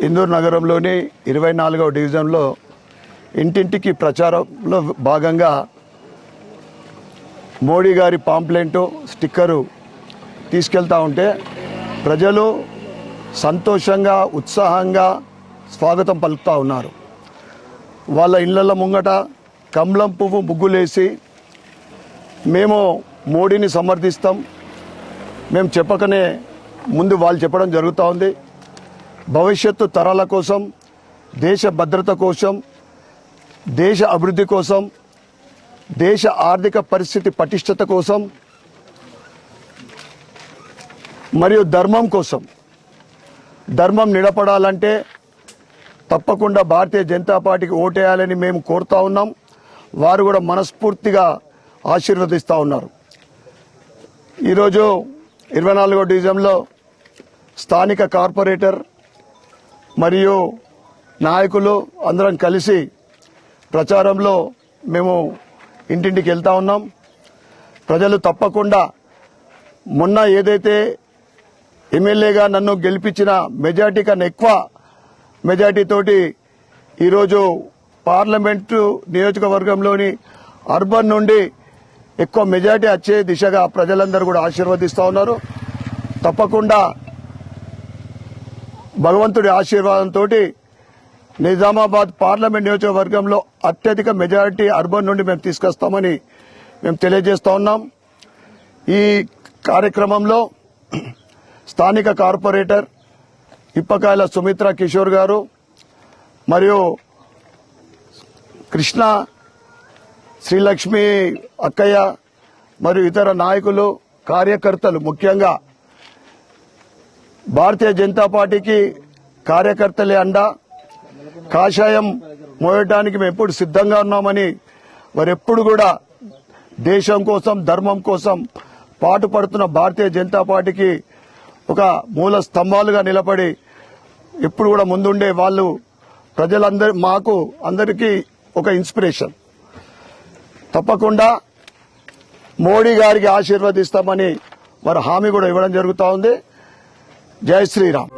ఇందూరు నగరంలోని 24వ డివిజన్లో ఇంటింటికి ప్రచారంలో భాగంగా మోడీ గారి పాంప్లెంటు స్టిక్కరు తీసుకెళ్తా ఉంటే ప్రజలు సంతోషంగా ఉత్సాహంగా స్వాగతం పలుకుతూ ఉన్నారు. వాళ్ళ ఇళ్ల ముంగట కమలం పువ్వు ముగ్గులేసి మేము మోడీని సమర్థిస్తాం, మేము చెప్పకనే ముందు వాళ్ళు చెప్పడం జరుగుతూ ఉంది. భవిష్యత్తు తరాల కోసం, దేశ భద్రత కోసం, దేశ అభివృద్ధి కోసం, దేశ ఆర్థిక పరిస్థితి పటిష్టత కోసం మరియు ధర్మం కోసం, ధర్మం నిలబడాలంటే తప్పకుండా భారతీయ జనతా పార్టీకి ఓటేయాలని మేము కోరుతా ఉన్నాం. వారు కూడా మనస్ఫూర్తిగా ఆశీర్వదిస్తూ ఉన్నారు. ఈరోజు 24వ డివిజన్లో స్థానిక కార్పొరేటర్ మరియు నాయకులు అందరం కలిసి ప్రచారంలో మేము ఇంటింటికి వెళ్తా ఉన్నాం. ప్రజలు తప్పకుండా మొన్న ఏదైతే ఎమ్మెల్యేగా నన్ను గెలిపించిన మెజార్టీ కన్నా ఎక్కువ మెజార్టీతోటి ఈరోజు పార్లమెంటు నియోజకవర్గంలోని అర్బన్ నుండి ఎక్కువ మెజార్టీ వచ్చే దిశగా ప్రజలందరూ కూడా ఆశీర్వదిస్తూ ఉన్నారు. తప్పకుండా భగవంతుడి ఆశీర్వాదంతో నిజామాబాద్ పార్లమెంట్ నియోజకవర్గంలో అత్యధిక మెజారిటీ అర్బన్ నుండి మేము తీసుకొస్తామని మేము తెలియజేస్తా ఉన్నాం. ఈ కార్యక్రమంలో స్థానిక కార్పొరేటర్ ఇప్పకాయల సుమిత్ర కిషోర్ గారు మరియు కృష్ణ శ్రీలక్ష్మి అక్కయ్య మరియు ఇతర నాయకులు, కార్యకర్తలు, ముఖ్యంగా భారతీయ జనతా పార్టీకి కార్యకర్తలే అండ, కాషాయం మోయడానికి మేము ఎప్పుడు సిద్ధంగా ఉన్నామని వారెప్పుడు కూడా దేశం కోసం, ధర్మం కోసం పాటుపడుతున్న భారతీయ జనతా పార్టీకి ఒక మూల స్తంభాలుగా నిలబడి ఎప్పుడు కూడా ముందుండే వాళ్ళు ప్రజలందరూ మాకు అందరికీ ఒక ఇన్స్పిరేషన్. తప్పకుండా మోడీ గారికి ఆశీర్వదిస్తామని వారు హామీ కూడా ఇవ్వడం జరుగుతూ ఉంది. జై శ్రీరామ్.